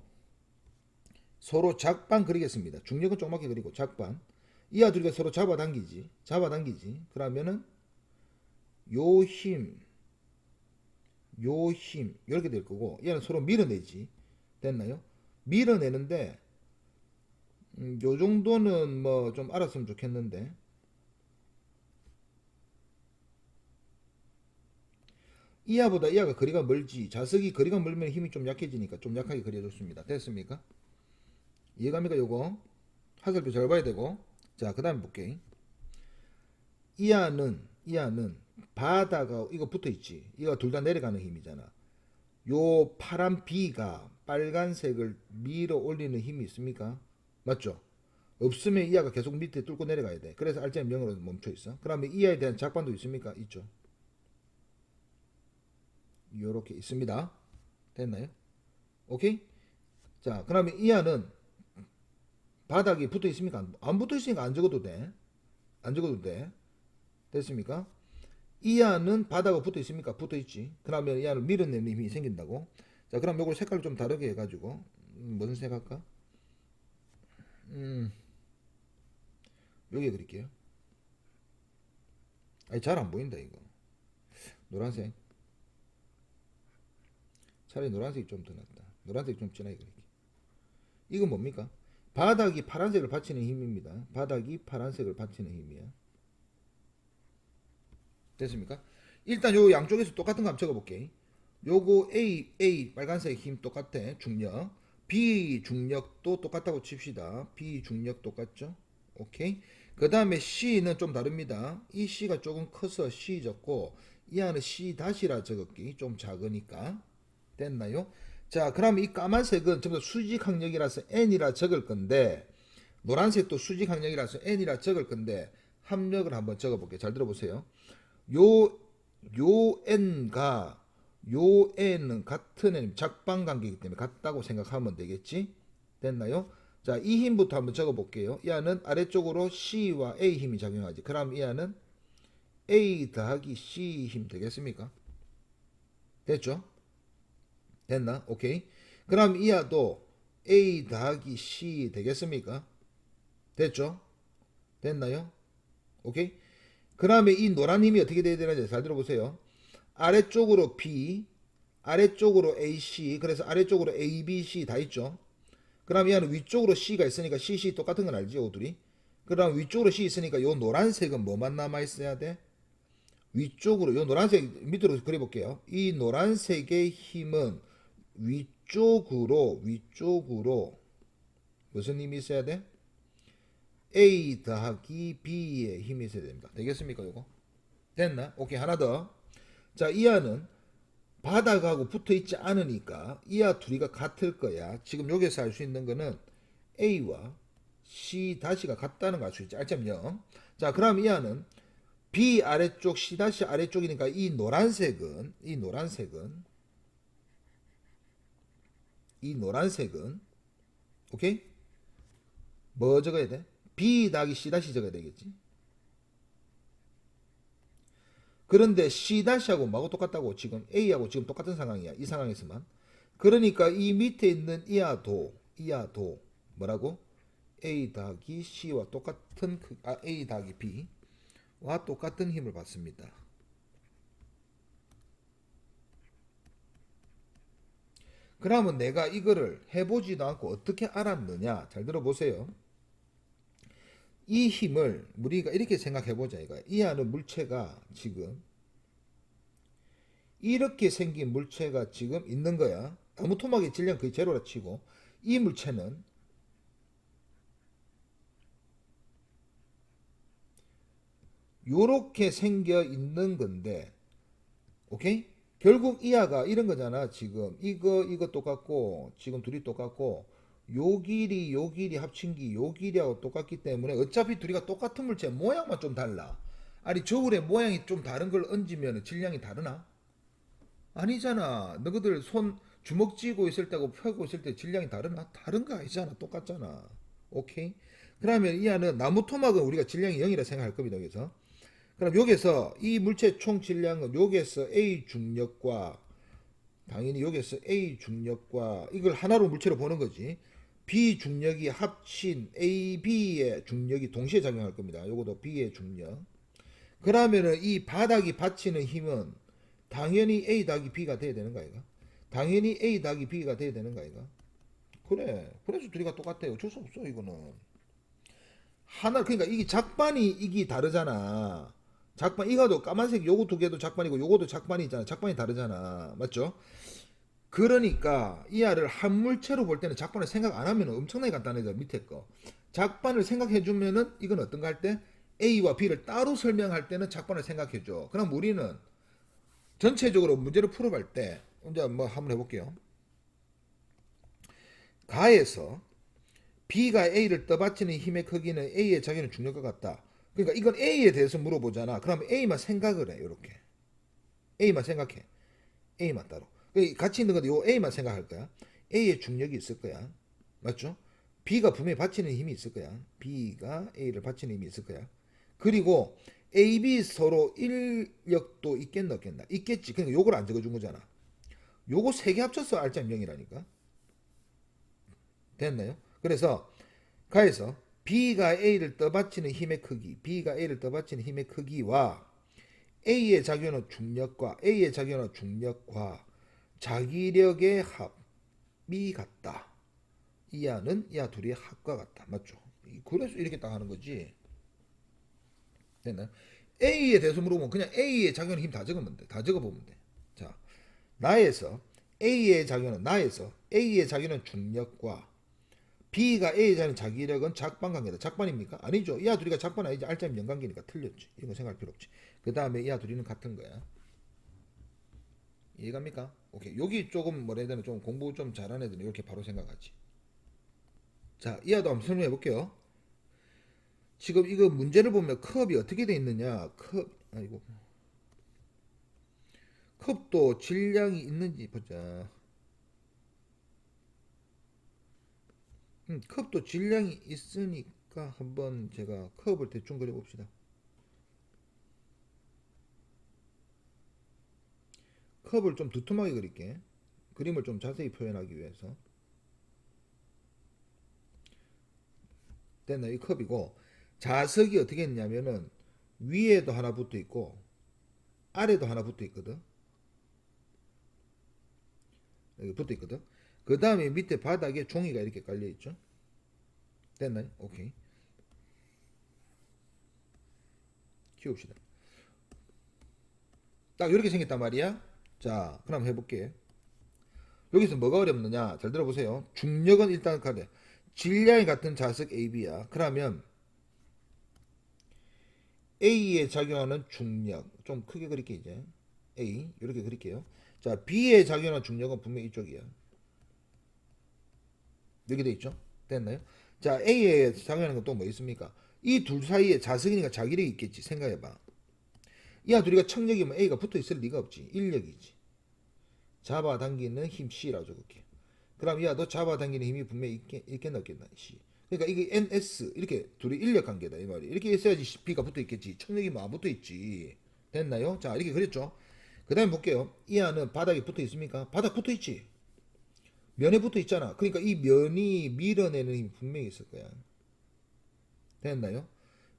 서로 작반 그리겠습니다. 중력은 조그맣게 그리고 작반. 이하 둘이가 서로 잡아당기지. 그러면은 요 힘, 요 힘 이렇게 될 거고 얘는 서로 밀어내지. 됐나요? 밀어내는데 요 정도는 뭐 좀 알았으면 좋겠는데 이하보다 이하가 거리가 멀지. 자석이 거리가 멀면 힘이 좀 약해지니까 좀 약하게 그려줬습니다. 됐습니까? 이해갑니까? 요거 화살표 잘 봐야 되고. 자, 그 다음에 볼게. 이하는 바다가 이거 붙어있지. 이거 둘 다 내려가는 힘이잖아. 요 파란 B가 빨간색을 밀어 올리는 힘이 있습니까? 맞죠? 없으면 이하가 계속 밑에 뚫고 내려가야 돼. 그래서 알짜리 0으로 멈춰 있어. 그러면 이하에 대한 작반도 있습니까? 있죠. 요렇게 있습니다. 됐나요? 오케이? 자, 그러면 이하는 바닥이 붙어 있습니까? 안 붙어 있으니까 안 적어도 돼. 안 적어도 돼. 됐습니까? 이하는 바닥에 붙어 있습니까? 붙어 있지. 그러면 이하를 밀어내는 힘이 생긴다고. 자, 그럼 요걸 색깔을 좀 다르게 해가지고 무슨 색 할까? 여기 그릴게요. 아니, 잘 안 보인다 이거. 노란색. 차라리 노란색이 좀 더 낫다. 노란색 좀 진하게 그릴게. 이건 뭡니까? 바닥이 파란색을 받치는 힘입니다. 바닥이 파란색을 받치는 힘이야. 됐습니까? 일단 요 양쪽에서 똑같은 거 한번 적어볼게. 요거 A 빨간색 힘 똑같아. 중력. B 중력도 똑같다고 칩시다. B 중력 똑같죠? 오케이. 그 다음에 C는 좀 다릅니다. 이 C가 조금 커서 C 적고 이 안에 C 다시라 적을게. 좀 작으니까. 됐나요? 자, 그럼 이 까만색은 전부 다 수직 항력이라서 N이라 적을 건데 노란색도 수직 항력이라서 N이라 적을 건데 합력을 한번 적어볼게요. 잘 들어보세요. 요 N과 요 N은 같은 N, 작방관계이기 때문에 같다고 생각하면 되겠지? 됐나요? 자, 이 힘부터 한번 적어볼게요. 이 안은 아래쪽으로 C와 A 힘이 작용하지. 그럼 이 안은 A 더하기 C 힘 되겠습니까? 됐죠? 됐나? 오케이. 그럼 이하도 A 더하기 C 되겠습니까? 됐죠? 됐나요? 오케이. 그 다음에 이 노란 힘이 어떻게 돼야 되는지 잘 들어보세요. 아래쪽으로 B, 아래쪽으로 AC, 그래서 아래쪽으로 A, B, C 다 있죠. 그럼 얘는 위쪽으로 C가 있으니까 CC 똑같은 건 알지, 오들이? 그 다음 위쪽으로 C 있으니까 요 노란색은 뭐만 남아 있어야 돼? 위쪽으로, 요 노란색 밑으로 그려볼게요. 이 노란색의 힘은 위쪽으로 무슨 힘이 있어야 돼? A 더하기 B의 힘이 있어야 됩니다. 되겠습니까, 요거? 됐나? 오케이, 하나 더. 자, 이하는 바닥하고 붙어 있지 않으니까 이하 둘이가 같을 거야. 지금 여기서 알 수 있는 거는 A와 C 다시가 같다는 걸 알 수 있지. 알점 0. 자, 그럼 이하는 B 아래쪽, C 다시 아래쪽이니까 이 노란색은 오케이? 뭐 적어야 돼? B 더하기 C 다시 적어야 되겠지. 그런데 C-하고 뭐하고 똑같다고? 지금 A하고 지금 똑같은 상황이야. 이 상황에서만. 그러니까 이 밑에 있는 이하도 뭐라고? A 더하기 C와 똑같은 A 더하기 B와 똑같은 힘을 받습니다. 그러면 내가 이거를 해보지도 않고 어떻게 알았느냐? 잘 들어보세요. 이 힘을 우리가 이렇게 생각해보자. 이거 이하는 물체가 지금 이렇게 생긴 물체가 지금 있는 거야. 아무 토막의 질량 거의 제로라 치고 이 물체는 요렇게 생겨 있는 건데, 오케이? 결국 이하가 이런 거잖아. 지금 이거 똑같고 지금 둘이 똑같고 요 길이 합친 요 길이하고 똑같기 때문에 어차피 둘이가 똑같은 물체 모양만 좀 달라. 아니 저울에 모양이 좀 다른 걸 얹으면 질량이 다르나? 아니잖아. 너희들 손 주먹 쥐고 있을 때하고 펴고 있을 때 질량이 다르나? 다른 거 아니잖아. 똑같잖아. 오케이? 그러면 이 안은 나무 토막은 우리가 질량이 0이라 생각할 겁니다. 여기서. 그럼 여기서 이 물체 총 질량은 여기에서 A 중력과 당연히 여기에서 A 중력과 이걸 하나로 물체로 보는 거지. B 중력이 합친 A, B의 중력이 동시에 작용할 겁니다. 요것도 B의 중력. 그러면은 이 바닥이 받치는 힘은 당연히 A 더하기 B가 돼야 되는 거 아이가? 당연히 A 더하기 B가 돼야 되는 거 아이가? 그래. 그래서 둘이가 똑같아요. 어쩔 수 없어 이거는. 하나 그러니까 이게 작반이 이게 다르잖아. 작반 이거도 까만색 요거 두 개도 작반이고 요거도 작반이잖아. 작반이 다르잖아. 맞죠? 그러니까 이 알을 한 물체로 볼 때는 작반을 생각 안 하면 엄청나게 간단해져. 밑에 거. 작반을 생각해 주면은 이건 어떤가 할 때 A와 B를 따로 설명할 때는 작반을 생각해 줘. 그럼 우리는 전체적으로 문제를 풀어갈 때 이제 뭐 한번 해볼게요. 가에서 B가 A를 떠받치는 힘의 크기는 A의 작용은 중력과 같다. 그러니까 이건 A에 대해서 물어보잖아. 그러면 A만 생각을 해. 이렇게. A만 생각해. A만 따로. 같이 있는 건데 요 A만 생각할 거야. A의 중력이 있을 거야. 맞죠? B가 분명히 받치는 힘이 있을 거야. B가 A를 받치는 힘이 있을 거야. 그리고 A, B 서로 인력도 있겠나 없겠나? 있겠지. 그러니까 요걸 안 적어준 거잖아. 요거 세 개 합쳐서 R자 0이라니까. 됐나요? 그래서 가에서 B가 A를 떠받치는 힘의 크기, B가 A를 떠받치는 힘의 크기와 A의 작용은 중력과 A의 작용은 중력과 자기력의 합이 같다. 이하는 이하 둘이 합과 같다. 맞죠? 그래서 이렇게 딱 하는 거지. 됐나요? A에 대해서 물어보면 그냥 A의 작용의 힘 다 적으면 돼. 다 적어보면 돼. 자, 나에서 A의 작용은 나에서 A의 작용은 중력과 B가 A에 대한 자기력은 작반관계다. 작반입니까? 아니죠. 이하 둘이가 작반 아니지. 알짜면 연관계니까 틀렸지. 이런 거 생각할 필요 없지. 그 다음에 이하 둘이는 같은 거야. 이해갑니까? 오케이. 여기 조금 뭐라 해야 되나 좀 공부 좀 잘하는 애들은 이렇게 바로 생각하지. 자, 이하도 한번 설명해 볼게요. 지금 이거 문제를 보면 컵이 어떻게 돼 있느냐? 아이고. 컵도 질량이 있는지 보자. 컵도 질량이 있으니까 한번 제가 컵을 대충 그려봅시다. 컵을 좀 두툼하게 그릴게. 그림을 좀 자세히 표현하기 위해서. 됐나? 이 컵이고 자석이 어떻게 했냐면은 위에도 하나 붙어 있고 아래도 하나 붙어 있거든. 여기 붙어 있거든. 그 다음에 밑에 바닥에 종이가 이렇게 깔려 있죠. 됐나요? 오케이. 키웁시다. 딱 이렇게 생겼단 말이야. 자, 그럼 해볼게. 여기서 뭐가 어렵느냐? 잘 들어보세요. 중력은 일단 가래. 질량이 같은 자석 AB야. 그러면 A에 작용하는 중력. 좀 크게 그릴게 이제. A 이렇게 그릴게요. 자, B에 작용하는 중력은 분명히 이쪽이야. 여기 돼 있죠? 됐나요? 자, A에 작용하는 건 또 뭐 있습니까? 이 둘 사이에 자석이니까 자기력이 있겠지. 생각해봐. 이하 둘이가 청력이면 A가 붙어 있을 리가 없지. 인력이지. 잡아당기는 힘 C라고 적을게. 그럼 야, 너 잡아당기는 힘이 분명히 있겠나 없겠나? C. 그러니까 이게 NS 이렇게 둘이 인력 관계다 이 말이. 이렇게 있어야지 B가 붙어 있겠지. 청력이 뭐 안 붙어 있지. 됐나요? 자, 이렇게 그랬죠. 그다음에 볼게요. 이 안은 바닥에 붙어 있습니까? 바닥 붙어 있지. 면에 붙어 있잖아. 그러니까 이 면이 밀어내는 힘이 분명히 있을 거야. 됐나요?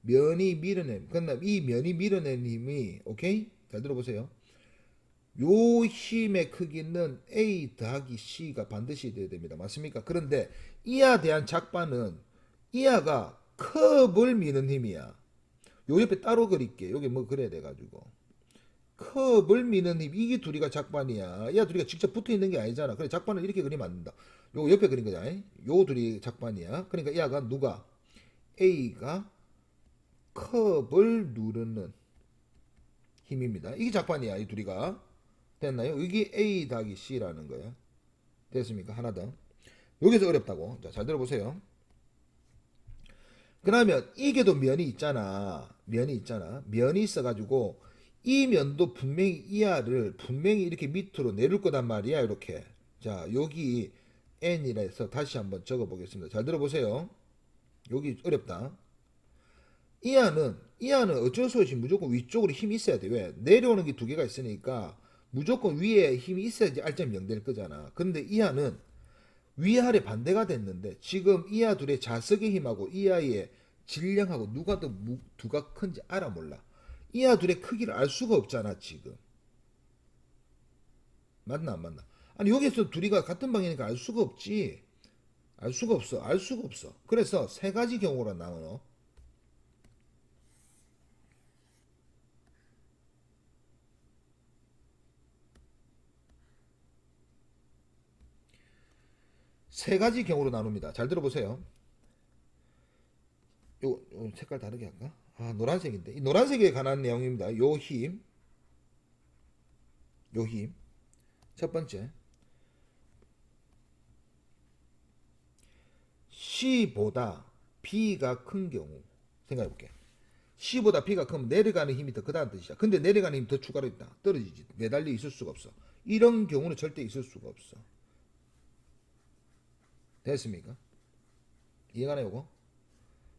면이 밀어내는. 그러나 이 면이 밀어내는 힘이 오케이? 잘 들어보세요. 요 힘의 크기는 A 더하기 C가 반드시 돼야 됩니다. 맞습니까? 그런데 이하 대한 작반은 이하가 컵을 미는 힘이야. 요 옆에 따로 그릴게. 여기 뭐 그래야 돼가지고. 컵을 미는 힘. 이게 둘이가 작반이야. 이하 둘이가 직접 붙어 있는 게 아니잖아. 그래 작반을 이렇게 그리면 안 된다. 요 옆에 그린 거잖아. 요 둘이 작반이야. 그러니까 이하가 누가? A가 컵을 누르는 힘입니다. 이게 작반이야. 이 둘이가. 됐나요? 이게 A 더하기 C라는 거야. 됐습니까? 하나 더. 여기서 어렵다고. 자, 잘 들어보세요. 그러면 이게도 면이 있잖아. 면이 있잖아. 면이 있어가지고 이 면도 분명히 이하를 분명히 이렇게 밑으로 내릴 거단 말이야. 이렇게. 자, 여기 n이라 해서 다시 한번 적어 보겠습니다. 잘 들어보세요. 여기 어렵다. 이하는 어쩔 수 없이 무조건 위쪽으로 힘이 있어야 돼. 왜? 내려오는 게 두 개가 있으니까 무조건 위에 힘이 있어야지 알점이 0 될 거잖아. 근데 이하는 위아래 반대가 됐는데 지금 이하 둘의 자석의 힘하고 이하의 질량하고 누가 더 두가 큰지 알아 몰라. 이하 둘의 크기를 알 수가 없잖아 지금. 맞나 안 맞나? 아니 여기서 둘이가 같은 방이니까 알 수가 없지. 알 수가 없어. 알 수가 없어. 그래서 세 가지 경우로 나눠. 세 가지 경우로 나눕니다. 잘 들어보세요. 요 색깔 다르게 할까? 아 노란색인데 이 노란색에 관한 내용입니다. 요 힘, 요 힘. 첫 번째 C보다 B가 큰 경우 생각해 볼게. C보다 B가 크면 내려가는 힘이 더 크다는 뜻이야. 근데 내려가는 힘이 더 추가로 있다. 떨어지지. 매달려 있을 수가 없어. 이런 경우는 절대 있을 수가 없어. 됐습니까? 이해가나요, 요거?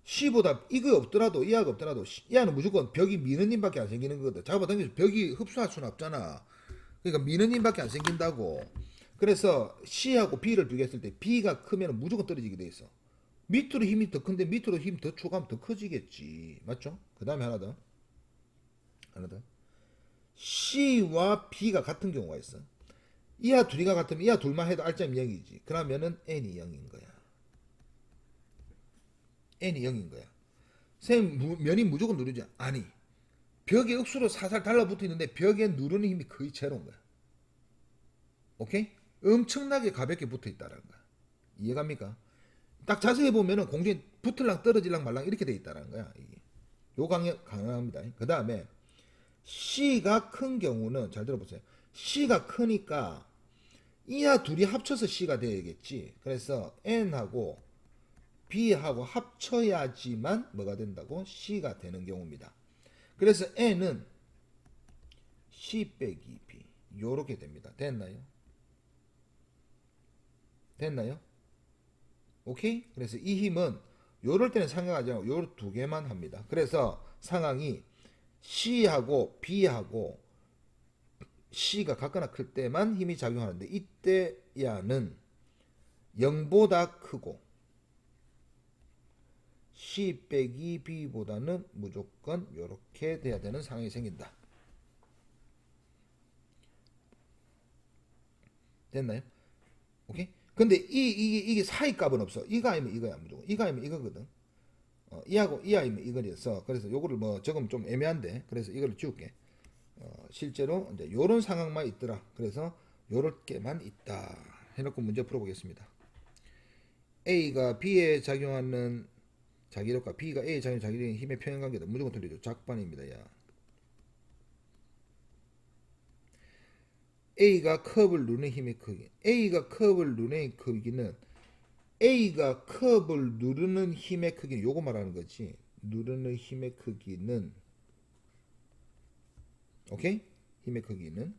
C보다 이거 없더라도 이하가 없더라도 이하는 무조건 벽이 미는 힘밖에 안 생기는 거거든. 잡아당겨서 벽이 흡수할 수는 없잖아. 그러니까 미는 힘밖에 안 생긴다고. 그래서 C하고 B를 비교했을 때 B가 크면 무조건 떨어지게 돼 있어. 밑으로 힘이 더 큰데 밑으로 힘 더 추가하면 더 커지겠지. 맞죠? 그 다음에 하나 더. 하나 더. C와 B가 같은 경우가 있어. 이하 둘이가 같으면 이하 둘만 해도 알점이 0이지. 그러면은 N이 0인 거야. N이 0인 거야. 쌤, 면이 무조건 누르지? 아니. 벽에 억수로 살살 달라붙어 있는데 벽에 누르는 힘이 거의 제로인 거야. 오케이? 엄청나게 가볍게 붙어 있다라는 거야. 이해갑니까? 딱 자세히 보면은 공중에 붙을랑 떨어질랑 말랑 이렇게 돼 있다라는 거야. 이게. 요 강합니다. 그 다음에 C가 큰 경우는 잘 들어보세요. C가 크니까 이하 둘이 합쳐서 C가 되겠지. 그래서 N하고 B하고 합쳐야지만 뭐가 된다고? C가 되는 경우입니다. 그래서 N은 C 빼기 B 요렇게 됩니다. 됐나요? 됐나요? 오케이? 그래서 이 힘은 요럴 때는 상향하지 않고 요 두 개만 합니다. 그래서 상황이 C하고 B하고 C가 같거나 클 때만 힘이 작용하는데 이때 야는 0보다 크고 C 빼기 B보다는 무조건 이렇게 돼야 되는 상황이 생긴다. 됐나요? 오케이? 근데 이게 사이 값은 없어. 이거 아니면 이거야 무조건. 이거 아니면 이거거든. 이하고 이 아니면 이거였어. 그래서 요거를 뭐 적으면 좀 애매한데 그래서 이거를 지울게. 실제로 이제 요런 상황만 있더라. 그래서 요렇게만 있다. 해놓고 문제 풀어보겠습니다. A가 B에 작용하는 자기력과 B가 A에 작용하는 자기력의 힘의 평행관계다. 무조건 틀리죠. 작반입니다. 야. A가 컵을 누르는 힘의 크기. A가 컵을 누르는 크기는 A가 컵을 누르는 힘의 크기는 요거 말하는 거지. 누르는 힘의 크기는 오케이? 힘의 크기는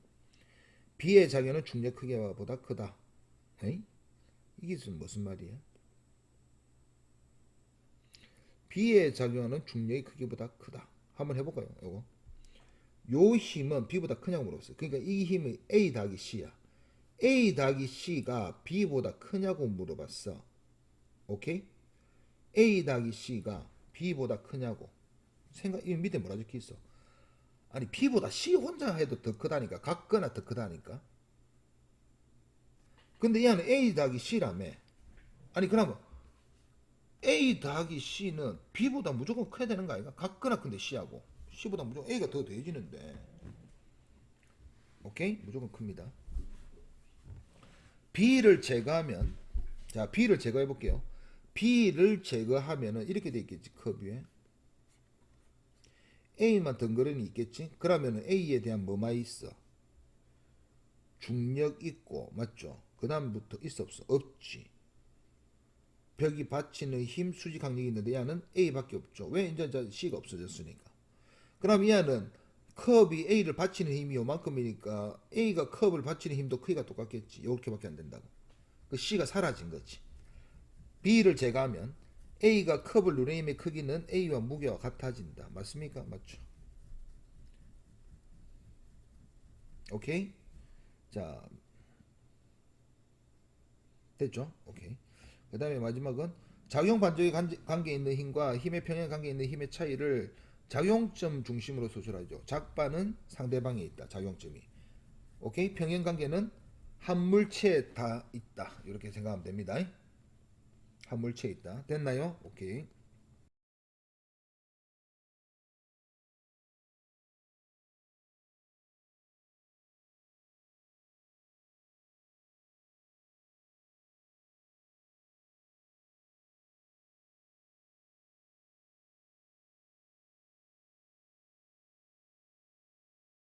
B의 작용은 중력 크기보다 크다. 에이? 이게 무슨 말이야? B의 작용하는 중력의 크기보다 크다. 한번 해볼까요? 요거. 요 힘은 B보다 크냐고 물어봤어요. 그러니까 이 힘은 A 더하기 C야. A 더하기 C가 B보다 크냐고 물어봤어. 오케이? A 더하기 C가 B보다 크냐고. 이 밑에 뭐라 적혀 있어? 아니 B보다 C 혼자 해도 더 크다니까. 같거나 더 크다니까. 근데 얘는 A 더하기 C라며. 아니 그러면 A 더하기 C는 B보다 무조건 커야 되는 거 아닌가? 같거나 큰데 C하고 C보다 무조건 A가 더 돼지는데. 오케이? 무조건 큽니다. B를 제거하면 자 B를 제거해 볼게요. B를 제거하면은 이렇게 돼 있겠지. 컵 위에 A만 덩그러니 있겠지. 그러면은 A에 대한 뭐만 있어? 중력 있고 맞죠? 그 다음부터 있어 없어? 없지. 벽이 받치는 힘, 수직 강력이 있는데 얘는 A밖에 없죠. 왜? 이제 C가 없어졌으니까. 그럼 얘는 컵이 A를 받치는 힘이 요만큼이니까 A가 컵을 받치는 힘도 크기가 똑같겠지. 이렇게밖에 안 된다고. 그 C가 사라진 거지. B를 제거하면 A가 컵을 누르는 힘의 크기는 A와 무게와 같아진다. 맞습니까? 맞죠. 오케이? 자, 됐죠? 오케이. 그 다음에 마지막은 작용 반적의 관계에 있는 힘과 힘의 평행 관계에 있는 힘의 차이를 작용점 중심으로 소설하죠. 작반은 상대방에 있다. 작용점이. 오케이? 평행 관계는 한 물체에 다 있다. 이렇게 생각하면 됩니다. 한 물체에 있다. 됐나요? 오케이.